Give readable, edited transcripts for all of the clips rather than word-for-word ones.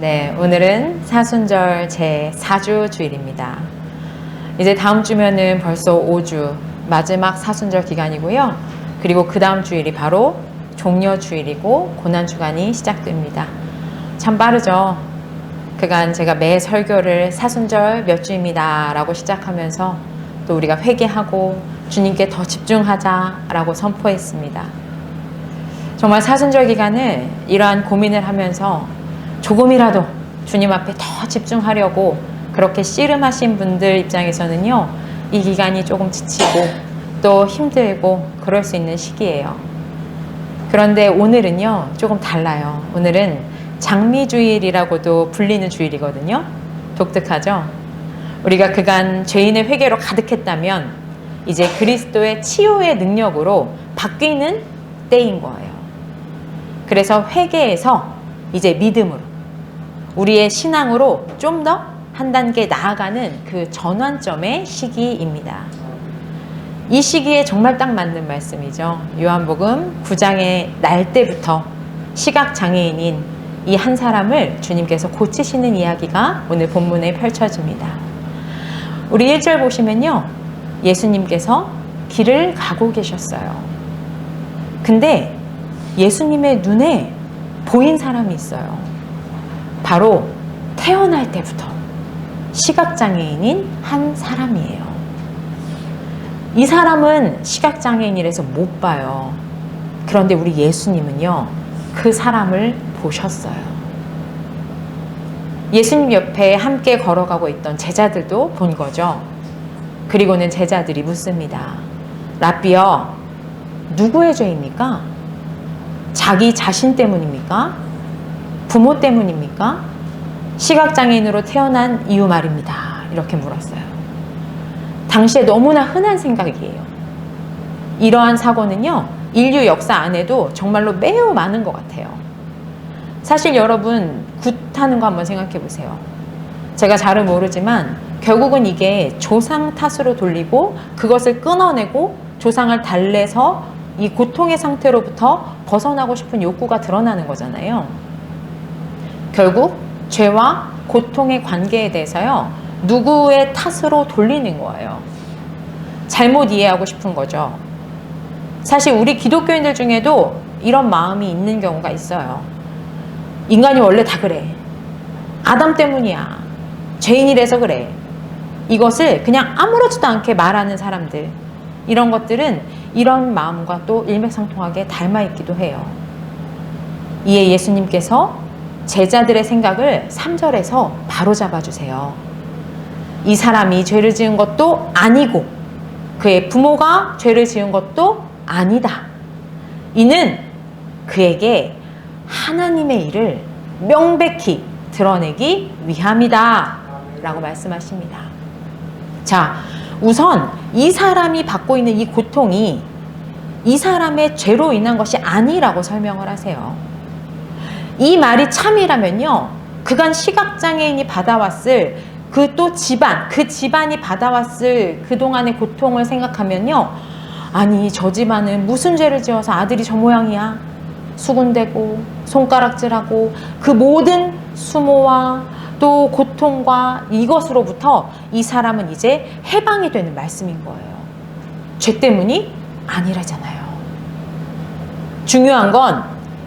네, 오늘은 사순절 제4주 주일입니다. 이제 다음 주면은 벌써 5주 마지막 사순절 기간이고요. 그리고 그 다음 주일이 바로 종려 주일이고 고난주간이 시작됩니다. 참 빠르죠? 그간 제가 매 설교를 사순절 몇 주입니다 라고 시작하면서 또 우리가 회개하고 주님께 더 집중하자 라고 선포했습니다. 정말 사순절 기간을 이러한 고민을 하면서 조금이라도 주님 앞에 더 집중하려고 그렇게 씨름하신 분들 입장에서는요, 이 기간이 조금 지치고 또 힘들고 그럴 수 있는 시기예요. 그런데 오늘은요, 조금 달라요. 오늘은 장미주일이라고도 불리는 주일이거든요. 독특하죠? 우리가 그간 죄인의 회개로 가득했다면 이제 그리스도의 치유의 능력으로 바뀌는 때인 거예요. 그래서 회개에서 이제 믿음으로, 우리의 신앙으로 좀 더 한 단계 나아가는 그 전환점의 시기입니다. 이 시기에 정말 딱 맞는 말씀이죠. 요한복음 9장의 날 때부터 시각장애인인 이 한 사람을 주님께서 고치시는 이야기가 오늘 본문에 펼쳐집니다. 우리 1절 보시면요, 예수님께서 길을 가고 계셨어요. 근데 예수님의 눈에 보인 사람이 있어요. 바로 태어날 때부터 시각장애인인 한 사람이에요. 이 사람은 시각장애인이라서 못 봐요. 그런데 우리 예수님은요, 그 사람을 보셨어요. 예수님 옆에 함께 걸어가고 있던 제자들도 본 거죠. 그리고는 제자들이 묻습니다. 라삐여, 누구의 죄입니까? 자기 자신 때문입니까? 부모 때문입니까? 시각장애인으로 태어난 이유 말입니다. 이렇게 물었어요. 당시에 너무나 흔한 생각이에요. 이러한 사고는요, 인류 역사 안에도 정말로 매우 많은 것 같아요. 사실 여러분, 굿하는 거 한번 생각해 보세요. 제가 잘은 모르지만 결국은 이게 조상 탓으로 돌리고 그것을 끊어내고 조상을 달래서 이 고통의 상태로부터 벗어나고 싶은 욕구가 드러나는 거잖아요. 결국 죄와 고통의 관계에 대해서요, 누구의 탓으로 돌리는 거예요. 잘못 이해하고 싶은 거죠. 사실 우리 기독교인들 중에도 이런 마음이 있는 경우가 있어요. 인간이 원래 다 그래. 아담 때문이야. 죄인이라서 그래. 이것을 그냥 아무렇지도 않게 말하는 사람들, 이런 것들은 이런 마음과 또 일맥상통하게 닮아있기도 해요. 이에 예수님께서 제자들의 생각을 3절에서 바로잡아 주세요. 이 사람이 죄를 지은 것도 아니고 그의 부모가 죄를 지은 것도 아니다. 이는 그에게 하나님의 일을 명백히 드러내기 위함이다 라고 말씀하십니다. 자, 우선 이 사람이 받고 있는 이 고통이 이 사람의 죄로 인한 것이 아니라고 설명을 하세요. 이 말이 참이라면요, 그간 시각장애인이 받아왔을 그 또 집안, 그 집안이 받아왔을 그동안의 고통을 생각하면요, 아니 저 집안은 무슨 죄를 지어서 아들이 저 모양이야? 수군대고 손가락질하고 그 모든 수모와 또 고통과 이것으로부터 이 사람은 이제 해방이 되는 말씀인 거예요. 죄 때문이 아니라잖아요. 중요한 건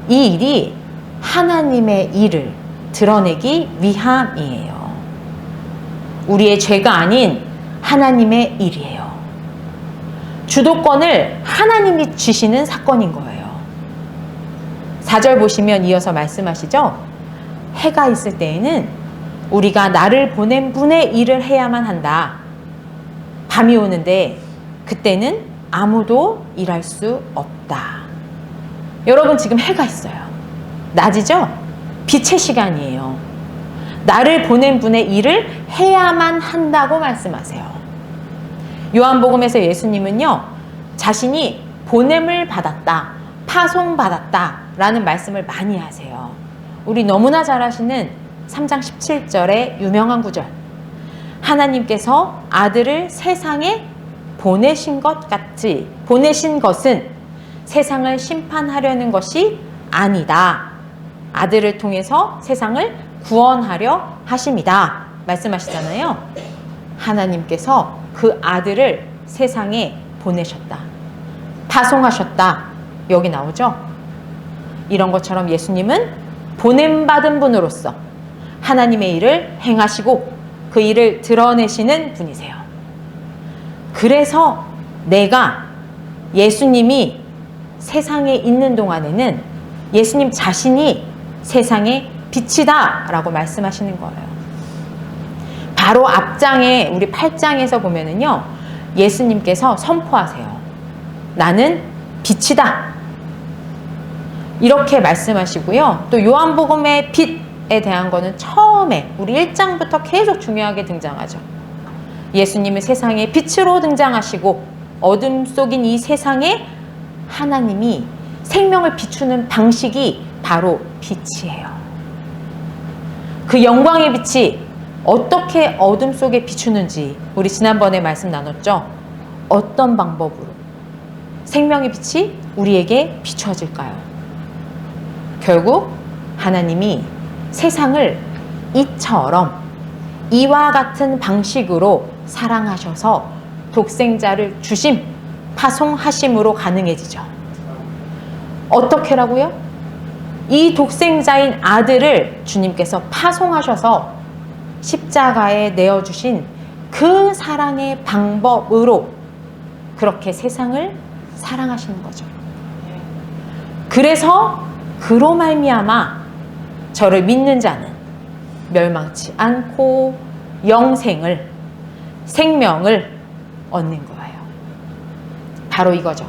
이 일이 하나님의 일을 드러내기 위함이에요. 우리의 죄가 아닌 하나님의 일이에요. 주도권을 하나님이 쥐시는 사건인 거예요. 4절 보시면 이어서 말씀하시죠. 해가 있을 때에는 우리가 나를 보낸 분의 일을 해야만 한다. 밤이 오는데 그때는 아무도 일할 수 없다. 여러분, 지금 해가 있어요. 낮이죠? 빛의 시간이에요. 나를 보낸 분의 일을 해야만 한다고 말씀하세요. 요한복음에서 예수님은요, 자신이 보냄을 받았다, 파송받았다 라는 말씀을 많이 하세요. 우리 너무나 잘 아시는 3장 17절의 유명한 구절. 하나님께서 아들을 세상에 보내신 것 같이, 보내신 것은 세상을 심판하려는 것이 아니다. 아들을 통해서 세상을 구원하려 하심이다 말씀하시잖아요. 하나님께서 그 아들을 세상에 보내셨다, 파송하셨다, 여기 나오죠. 이런 것처럼 예수님은 보냄받은 분으로서 하나님의 일을 행하시고 그 일을 드러내시는 분이세요. 그래서 내가 예수님이 세상에 있는 동안에는 예수님 자신이 세상의 빛이다 라고 말씀하시는 거예요. 바로 앞장에 우리 8장에서 보면은요, 예수님께서 선포하세요. 나는 빛이다, 이렇게 말씀하시고요. 또 요한복음의 빛에 대한 거는 처음에 우리 1장부터 계속 중요하게 등장하죠. 예수님은 세상의 빛으로 등장하시고 어둠 속인 이 세상에 하나님이 생명을 비추는 방식이 바로 빛이에요. 그 영광의 빛이 어떻게 어둠 속에 비추는지 우리 지난번에 말씀 나눴죠. 어떤 방법으로 생명의 빛이 우리에게 비춰질까요? 결국 하나님이 세상을 이와 같은 방식으로 사랑하셔서 독생자를 주심, 파송하심으로 가능해지죠. 어떻게라고요? 이 독생자인 아들을 주님께서 파송하셔서 십자가에 내어주신 그 사랑의 방법으로 그렇게 세상을 사랑하시는 거죠. 그래서 그로 말미암아 저를 믿는 자는 멸망치 않고 영생을, 생명을 얻는 거예요. 바로 이거죠.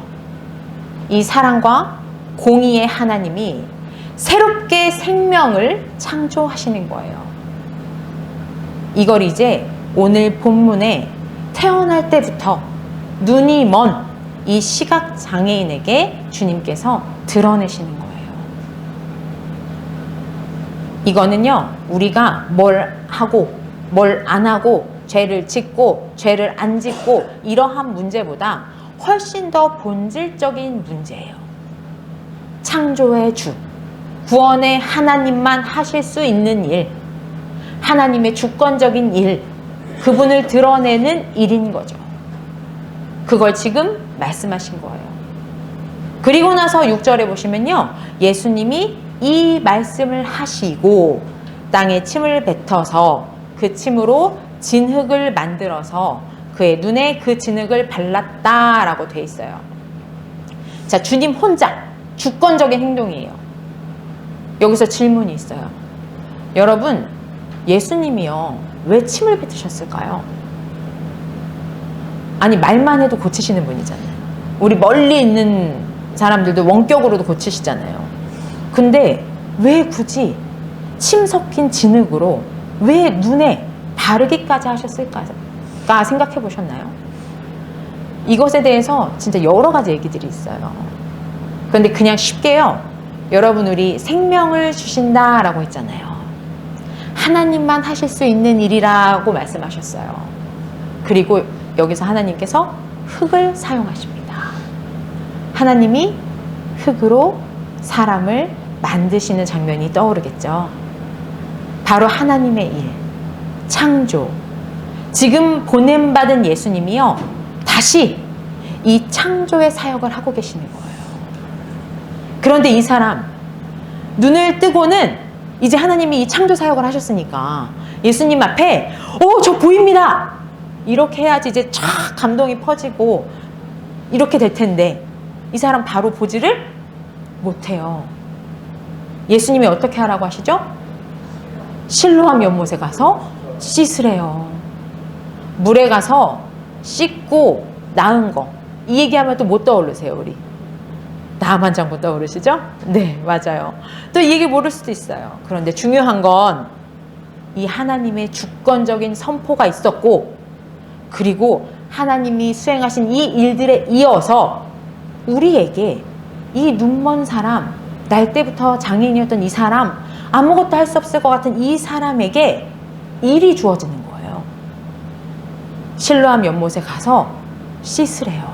이 사랑과 공의의 하나님이 새롭게 생명을 창조하시는 거예요. 이걸 이제 오늘 본문에 태어날 때부터 눈이 먼 이 시각장애인에게 주님께서 드러내시는 거예요. 이거는요, 우리가 뭘 하고 뭘 안 하고 죄를 짓고 죄를 안 짓고 이러한 문제보다 훨씬 더 본질적인 문제예요. 창조의 주, 구원의 하나님만 하실 수 있는 일, 하나님의 주권적인 일, 그분을 드러내는 일인 거죠. 그걸 지금 말씀하신 거예요. 그리고 나서 6절에 보시면요, 예수님이 이 말씀을 하시고 땅에 침을 뱉어서 그 침으로 진흙을 만들어서 그의 눈에 그 진흙을 발랐다라고 돼 있어요. 자, 주님 혼자 주권적인 행동이에요. 여기서 질문이 있어요. 여러분, 예수님이요, 왜 침을 뱉으셨을까요? 아니, 말만 해도 고치시는 분이잖아요. 우리 멀리 있는 사람들도 원격으로도 고치시잖아요. 근데 왜 굳이 침 섞인 진흙으로 왜 눈에 바르기까지 하셨을까 생각해 보셨나요? 이것에 대해서 진짜 여러 가지 얘기들이 있어요. 그런데 그냥 쉽게요, 여러분, 우리 생명을 주신다라고 했잖아요. 하나님만 하실 수 있는 일이라고 말씀하셨어요. 그리고 여기서 하나님께서 흙을 사용하십니다. 하나님이 흙으로 사람을 만드시는 장면이 떠오르겠죠. 바로 하나님의 일, 창조. 지금 보냄받은 예수님이요, 다시 이 창조의 사역을 하고 계시는 거예요. 그런데 이 사람, 눈을 뜨고는 이제 하나님이 이 창조 사역을 하셨으니까 예수님 앞에 저 보입니다, 이렇게 해야지 이제 쫙 감동이 퍼지고 이렇게 될 텐데 이 사람 바로 보지를 못해요. 예수님이 어떻게 하라고 하시죠? 실로암 연못에 가서 씻으래요. 물에 가서 씻고 나은 거, 이 얘기하면 또 못 떠오르세요? 우리 나만장 못 떠오르시죠? 네, 맞아요. 또 이 얘기 모를 수도 있어요. 그런데 중요한 건 이 하나님의 주권적인 선포가 있었고, 그리고 하나님이 수행하신 이 일들에 이어서 우리에게 이 눈먼 사람, 날 때부터 장애인이었던 이 사람, 아무것도 할 수 없을 것 같은 이 사람에게 일이 주어지는 거예요. 실로암 연못에 가서 씻으래요.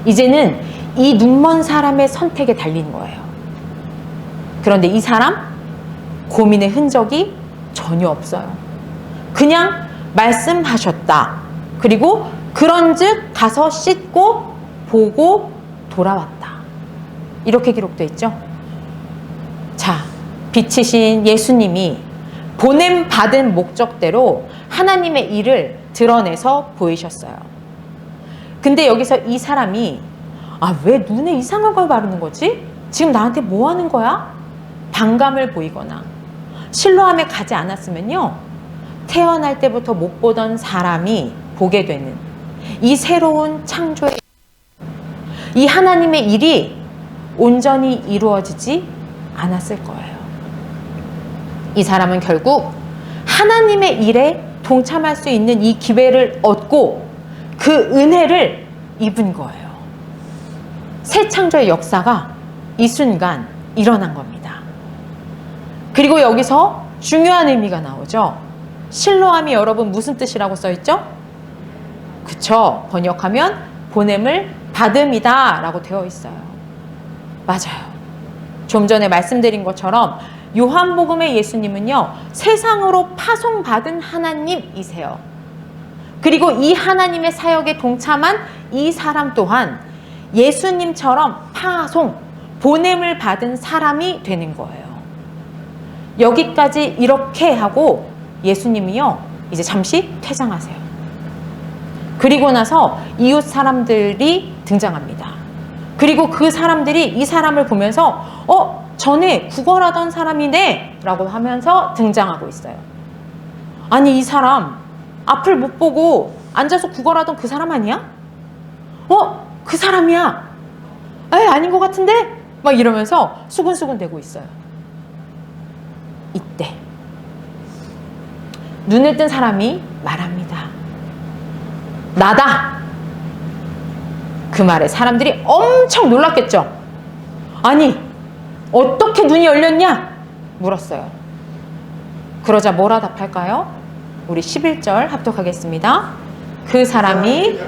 이제는 이 눈먼 사람의 선택에 달린 거예요. 그런데 이 사람, 고민의 흔적이 전혀 없어요. 그냥 말씀하셨다. 그리고 그런즉 가서 씻고 보고 돌아왔다. 이렇게 기록되어 있죠. 자, 빛이신 예수님이 보냄 받은 목적대로 하나님의 일을 드러내서 보이셨어요. 근데 여기서 이 사람이 왜 눈에 이상한 걸 바르는 거지? 지금 나한테 뭐 하는 거야? 반감을 보이거나 실로암에 가지 않았으면요, 태어날 때부터 못 보던 사람이 보게 되는 이 새로운 창조의 이 하나님의 일이 온전히 이루어지지 않았을 거예요. 이 사람은 결국 하나님의 일에 동참할 수 있는 이 기회를 얻고 그 은혜를 입은 거예요. 새 창조의 역사가 이 순간 일어난 겁니다. 그리고 여기서 중요한 의미가 나오죠. 실로암이 여러분 무슨 뜻이라고 써있죠? 그쵸? 번역하면 보냄을 받음이다 라고 되어 있어요. 맞아요. 좀 전에 말씀드린 것처럼 요한복음의 예수님은요, 세상으로 파송받은 하나님이세요. 그리고 이 하나님의 사역에 동참한 이 사람 또한 예수님처럼 파송, 보냄을 받은 사람이 되는 거예요. 여기까지 이렇게 하고 예수님이요, 이제 잠시 퇴장하세요. 그리고 나서 이웃 사람들이 등장합니다. 그리고 그 사람들이 이 사람을 보면서 전에 구걸하던 사람이네 라고 하면서 등장하고 있어요. 아니, 이 사람 앞을 못 보고 앉아서 구걸하던 그 사람 아니야? 그 사람이야. 아닌 것 같은데? 막 이러면서 수근수근 대고 있어요. 이때 눈을 뜬 사람이 말합니다. 나다. 그 말에 사람들이 엄청 놀랐겠죠. 아니, 어떻게 눈이 열렸냐? 물었어요. 그러자 뭐라 답할까요? 우리 11절 합독하겠습니다. 그 사람이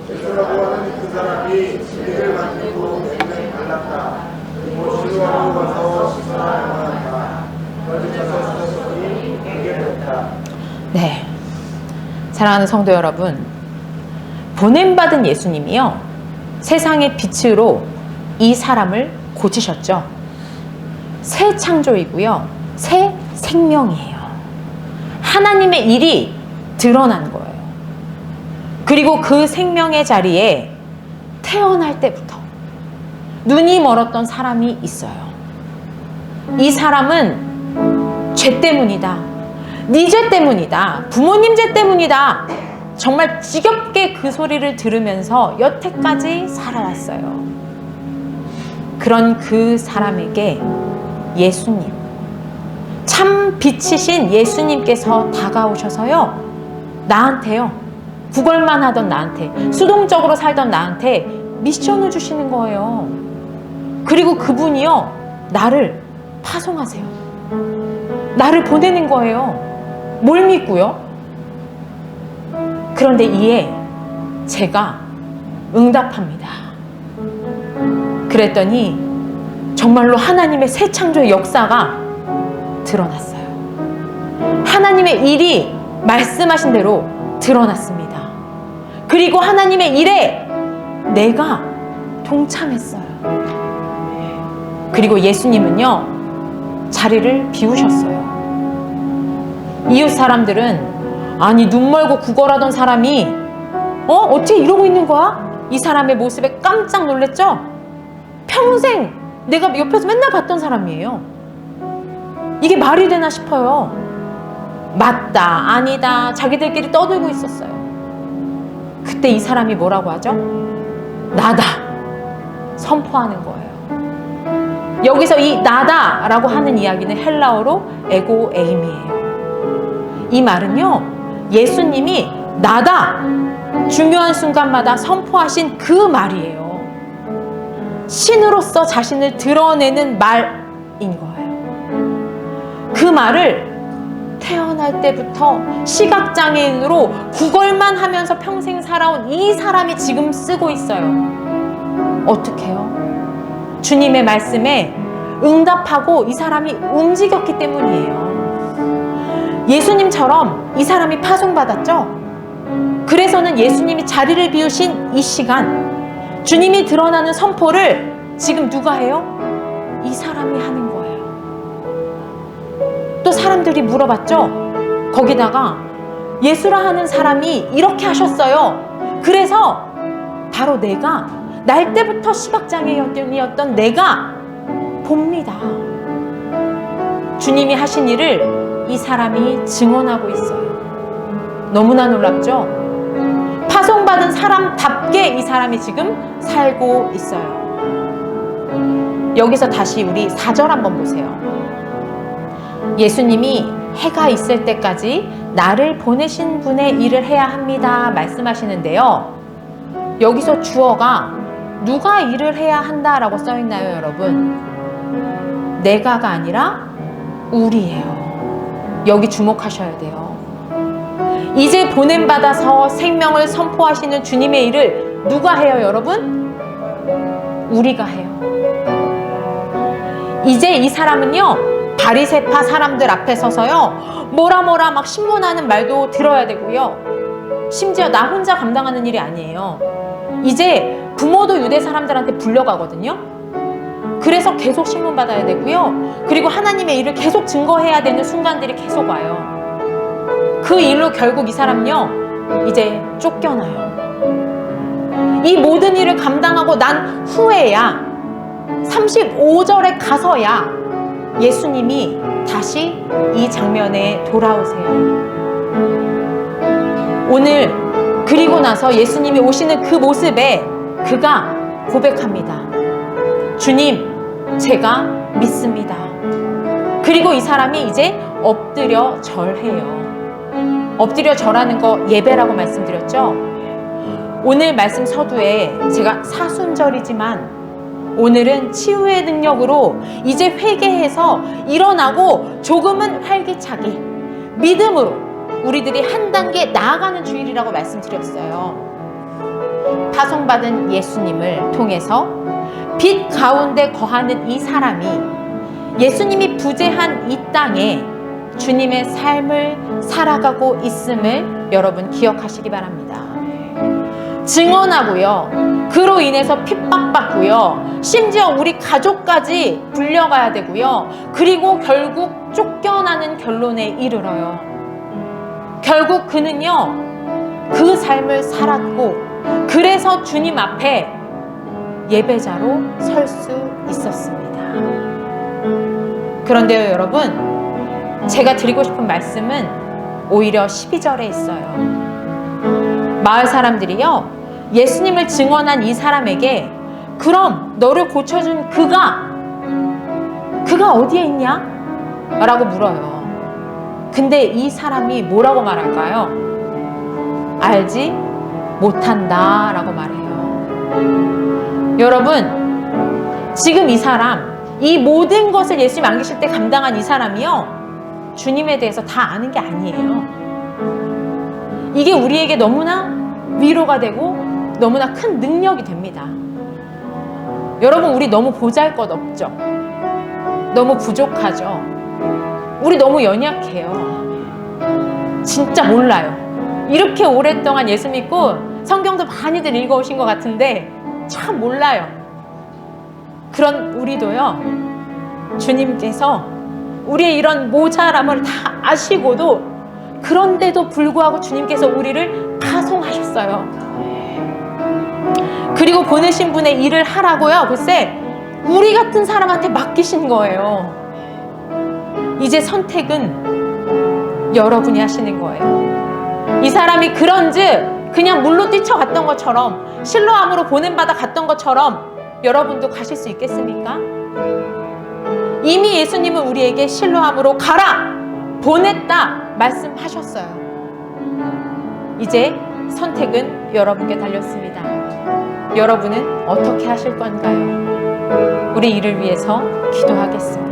예수라고 하는 그 사람이 우리를 만들고 굉장히 달랐다. 그리고 실로암으로 가서 씻어야 한다. 거기서 씻었으니 해결했다. 네, 사랑하는 성도 여러분, 보냄받은 예수님이요, 세상의 빛으로 이 사람을 고치셨죠. 새 창조이고요, 새 생명이에요. 하나님의 일이 드러난 거예요. 그리고 그 생명의 자리에 태어날 때부터 눈이 멀었던 사람이 있어요. 이 사람은 죄 때문이다, 네 죄 때문이다, 부모님 죄 때문이다, 정말 지겹게 그 소리를 들으면서 여태까지 살아왔어요. 그런 그 사람에게 예수님, 참 빛이신 예수님께서 다가오셔서요, 나한테요, 구걸만 하던 나한테, 수동적으로 살던 나한테 미션을 주시는 거예요. 그리고 그분이요, 나를 파송하세요. 나를 보내는 거예요. 뭘 믿고요? 그런데 이에 제가 응답합니다. 그랬더니 정말로 하나님의 새 창조의 역사가 드러났어요. 하나님의 일이 말씀하신 대로 드러났습니다. 그리고 하나님의 일에 내가 동참했어요. 그리고 예수님은요, 자리를 비우셨어요. 이웃 사람들은 아니, 눈 멀고 구걸하던 사람이 어떻게 이러고 있는 거야? 이 사람의 모습에 깜짝 놀랐죠? 평생 내가 옆에서 맨날 봤던 사람이에요. 이게 말이 되나 싶어요. 맞다, 아니다, 자기들끼리 떠들고 있었어요. 그때 이 사람이 뭐라고 하죠? 나다 선포하는 거예요. 여기서 이 나다 라고 하는 이야기는 헬라어로 에고 에임이에요. 이 말은요, 예수님이 나다 중요한 순간마다 선포하신 그 말이에요. 신으로서 자신을 드러내는 말인 거예요. 그 말을 태어날 때부터 시각장애인으로 구걸만 하면서 평생 살아온 이 사람이 지금 쓰고 있어요. 어떻게 해요? 주님의 말씀에 응답하고 이 사람이 움직였기 때문이에요. 예수님처럼 이 사람이 파송받았죠. 그래서는 예수님이 자리를 비우신 이 시간, 주님이 드러나는 선포를 지금 누가 해요? 이 사람이 하는 거예요. 또 사람들이 물어봤죠. 거기다가 예수라 하는 사람이 이렇게 하셨어요. 그래서 바로 내가 날 때부터 시각장애였던 내가 봅니다. 주님이 하신 일을 이 사람이 증언하고 있어요. 너무나 놀랍죠? 파송받은 사람답게 이 사람이 지금 살고 있어요. 여기서 다시 우리 4절 한번 보세요. 예수님이 해가 있을 때까지 나를 보내신 분의 일을 해야 합니다 말씀하시는데요. 여기서 주어가 누가 일을 해야 한다라고 써있나요, 여러분? 내가가 아니라 우리예요. 여기 주목하셔야 돼요. 이제 보냄받아서 생명을 선포하시는 주님의 일을 누가 해요, 여러분? 우리가 해요. 이제 이 사람은요, 바리새파 사람들 앞에 서서요, 뭐라 막 신문하는 말도 들어야 되고요. 심지어 나 혼자 감당하는 일이 아니에요. 이제 부모도 유대 사람들한테 불려가거든요. 그래서 계속 신문 받아야 되고요. 그리고 하나님의 일을 계속 증거해야 되는 순간들이 계속 와요. 그 일로 결국 이 사람요, 이제 쫓겨나요. 이 모든 일을 감당하고 난 후에야 35절에 가서야 예수님이 다시 이 장면에 돌아오세요. 오늘 그리고 나서 예수님이 오시는 그 모습에 그가 고백합니다. 주님, 제가 믿습니다. 그리고 이 사람이 이제 엎드려 절해요. 엎드려 절하는 거 예배라고 말씀드렸죠? 오늘 말씀 서두에 제가 사순절이지만 오늘은 치유의 능력으로 이제 회개해서 일어나고 조금은 활기차게 믿음으로 우리들이 한 단계 나아가는 주일이라고 말씀드렸어요. 파송받은 예수님을 통해서 빛 가운데 거하는 이 사람이 예수님이 부재한 이 땅에 주님의 삶을 살아가고 있음을 여러분 기억하시기 바랍니다. 증언하고요. 그로 인해서 핍박받고요. 심지어 우리 가족까지 불려가야 되고요. 그리고 결국 쫓겨나는 결론에 이르러요. 결국 그는요, 그 삶을 살았고 그래서 주님 앞에 예배자로 설 수 있었습니다. 그런데요, 여러분, 제가 드리고 싶은 말씀은 오히려 12절에 있어요. 마을 사람들이요, 예수님을 증언한 이 사람에게 그럼 너를 고쳐준 그가 어디에 있냐? 라고 물어요. 근데 이 사람이 뭐라고 말할까요? 알지 못한다 라고 말해요. 여러분, 지금 이 사람, 이 모든 것을 예수님 안 계실 때 감당한 이 사람이요, 주님에 대해서 다 아는 게 아니에요. 이게 우리에게 너무나 위로가 되고 너무나 큰 능력이 됩니다. 여러분, 우리 너무 보잘것없죠? 너무 부족하죠? 우리 너무 연약해요. 진짜 몰라요. 이렇게 오랫동안 예수 믿고 성경도 많이들 읽어오신 것 같은데 참 몰라요. 그런 우리도요, 주님께서 우리의 이런 모자람을 다 아시고도 그런데도 불구하고 주님께서 우리를 파송하셨어요. 그리고 보내신 분의 일을 하라고요, 글쎄 우리 같은 사람한테 맡기신 거예요. 이제 선택은 여러분이 하시는 거예요. 이 사람이 그런즉 그냥 물로 뛰쳐갔던 것처럼, 실로암으로 보냄받아 갔던 것처럼 여러분도 가실 수 있겠습니까? 이미 예수님은 우리에게 실로암으로 가라! 보냈다! 말씀하셨어요. 이제 선택은 여러분께 달렸습니다. 여러분은 어떻게 하실 건가요? 우리 이를 위해서 기도하겠습니다.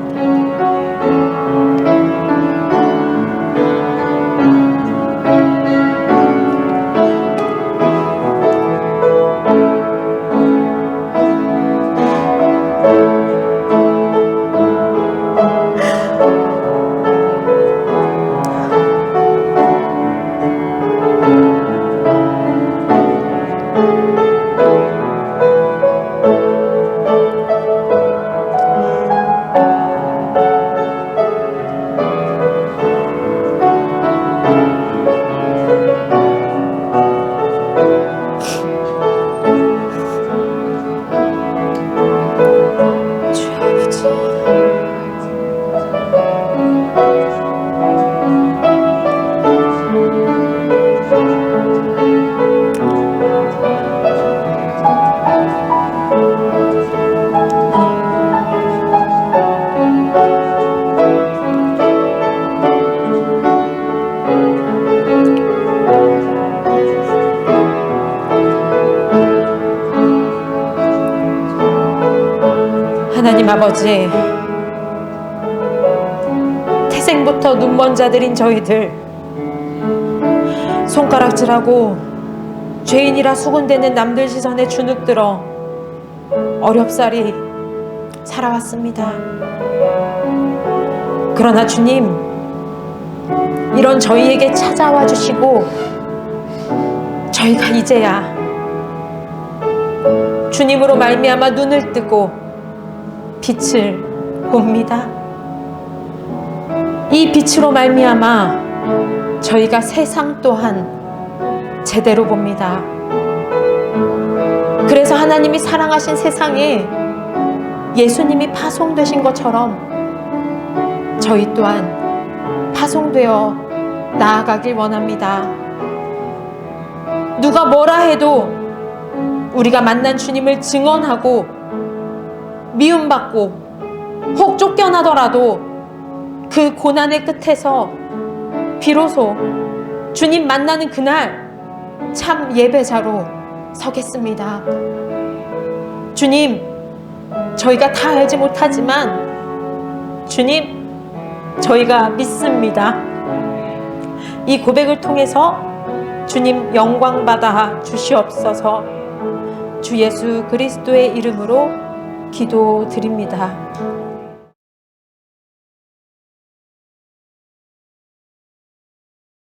하나님 아버지, 태생부터 눈먼 자들인 저희들, 손가락질하고 죄인이라 수군대는 남들 시선에 주눅들어 어렵사리 살아왔습니다. 그러나 주님, 이런 저희에게 찾아와 주시고 저희가 이제야 주님으로 말미암아 눈을 뜨고 빛을 봅니다. 이 빛으로 말미암아 저희가 세상 또한 제대로 봅니다. 그래서 하나님이 사랑하신 세상에 예수님이 파송되신 것처럼 저희 또한 파송되어 나아가길 원합니다. 누가 뭐라 해도 우리가 만난 주님을 증언하고 미움받고 혹 쫓겨나더라도 그 고난의 끝에서 비로소 주님 만나는 그날 참 예배자로 서겠습니다. 주님, 저희가 다 알지 못하지만 주님, 저희가 믿습니다. 이 고백을 통해서 주님 영광 받아 주시옵소서. 주 예수 그리스도의 이름으로 기도드립니다.